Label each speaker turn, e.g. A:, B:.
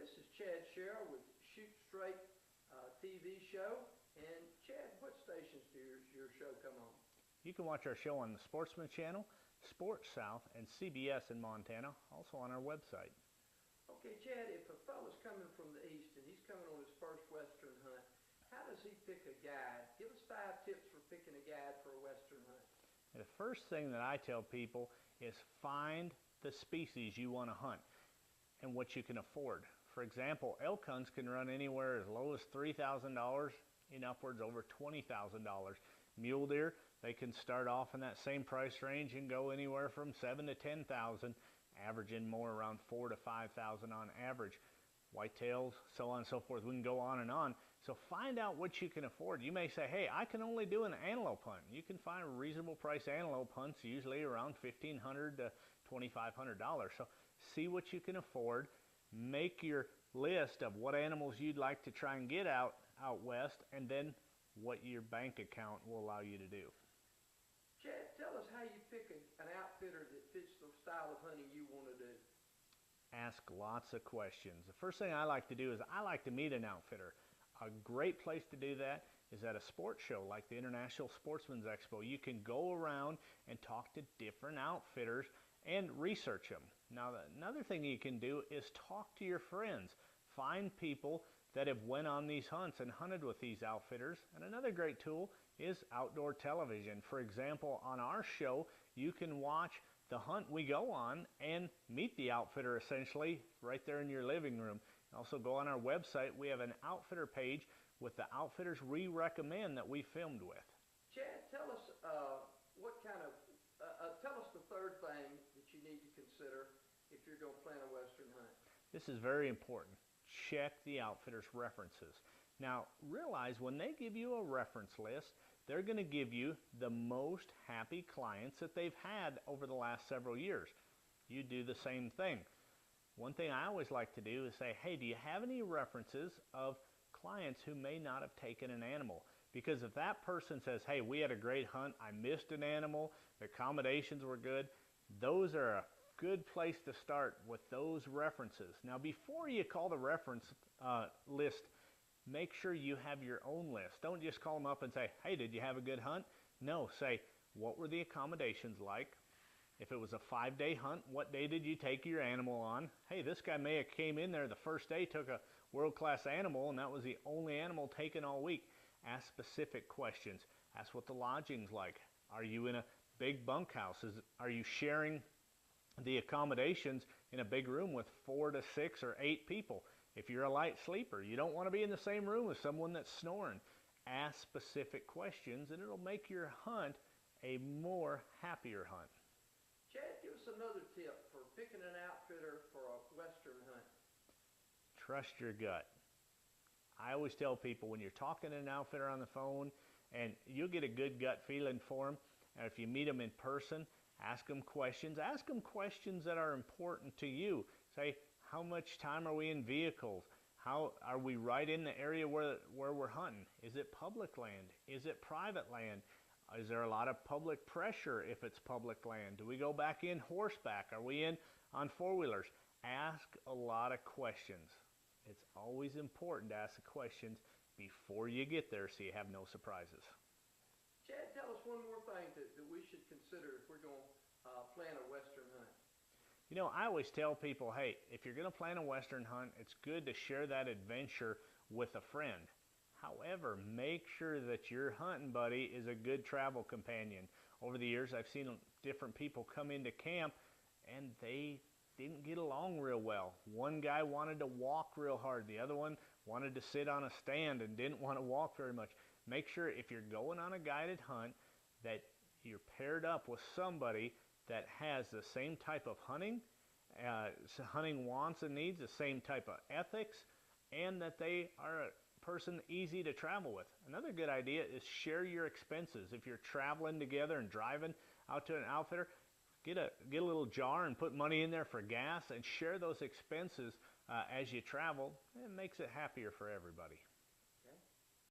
A: This is Chad Sherrill with Shoot Straight TV show. And Chad, what stations does your show come on?
B: You can watch our show on the Sportsman Channel, Sports South, and CBS in Montana, also on our website.
A: Okay, Chad, if a fellow's coming from the east and he's coming on his first Western hunt, how does he pick a guide? Give us 5 tips for picking a guide for a Western hunt.
B: The first thing that I tell people is find the species you want to hunt and what you can afford. For example, elk hunts can run anywhere as low as $3,000 in upwards over $20,000. Mule deer, they can start off in that same price range and go anywhere from $7,000 to $10,000, averaging more around $4,000 to $5,000 on average. Whitetails, so on and so forth. We can go on and on. So find out what you can afford. You may say, hey, I can only do an antelope hunt. You can find reasonable price antelope hunts, usually around $1,500 to $2,500. So see what you can afford. Make your list of what animals you'd like to try and get out west, and then what your bank account will allow you to do.
A: Chad, tell us how you pick an outfitter that fits the style of hunting you want to do.
B: Ask lots of questions. The first thing I like to do is I like to meet an outfitter. A great place to do that is at a sports show like the International Sportsman's Expo. You can go around and talk to different outfitters and research them. Now, another thing you can do is talk to your friends. Find people that have went on these hunts and hunted with these outfitters. And another great tool is outdoor television. For example, on our show, you can watch the hunt we go on and meet the outfitter essentially right there in your living room. Also go on our website. We have an outfitter page with the outfitters we recommend that we filmed with.
A: Chad, tell us tell us the third thing that you need to consider if you're going to plan a Western hunt.
B: This is very important. Check the outfitter's references. Now realize when they give you a reference list, they're going to give you the most happy clients that they've had over the last several years. You do the same thing. One thing I always like to do is say, hey, do you have any references of clients who may not have taken an animal? Because if that person says, hey, we had a great hunt, I missed an animal, the accommodations were good, those are a good place to start with those references. Now before you call the reference list, make sure you have your own list. Don't just call them up and say, hey, did you have a good hunt? No, say, what were the accommodations like? If it was a 5-day hunt, what day did you take your animal on? Hey, this guy may have came in there the first day, took a world-class animal, and that was the only animal taken all week. Ask specific questions. Ask what the lodging's like. Are you in a big bunkhouse? Are you sharing the accommodations in a big room with 4 to 6 or 8 people? If you're a light sleeper, you don't want to be in the same room with someone that's snoring. Ask specific questions and it'll make your hunt a more happier hunt.
A: Chad, give us another tip for picking an outfitter for a Western hunt.
B: Trust your gut. I always tell people when you're talking to an outfitter on the phone and you'll get a good gut feeling for them, and if you meet them in person, ask them questions. Ask them questions that are important to you. Say, how much time are we in vehicles? How are we right in the area where we're hunting? Is it public land? Is it private land? Is there a lot of public pressure if it's public land? Do we go back in horseback? Are we in on four-wheelers? Ask a lot of questions. It's always important to ask the questions before you get there so you have no surprises.
A: Chad, tell us one more thing that we should consider if we're going to plan a Western hunt.
B: You know, I always tell people, hey, if you're going to plan a Western hunt, it's good to share that adventure with a friend. However, make sure that your hunting buddy is a good travel companion. Over the years, I've seen different people come into camp and they didn't get along real well. One guy wanted to walk real hard. The other one wanted to sit on a stand and didn't want to walk very much. Make sure if you're going on a guided hunt that you're paired up with somebody that has the same type of hunting wants and needs, the same type of ethics, and that they are a person easy to travel with. Another good idea is share your expenses. If you're traveling together and driving out to an outfitter, get a little jar and put money in there for gas and share those expenses as you travel. It makes it happier for everybody.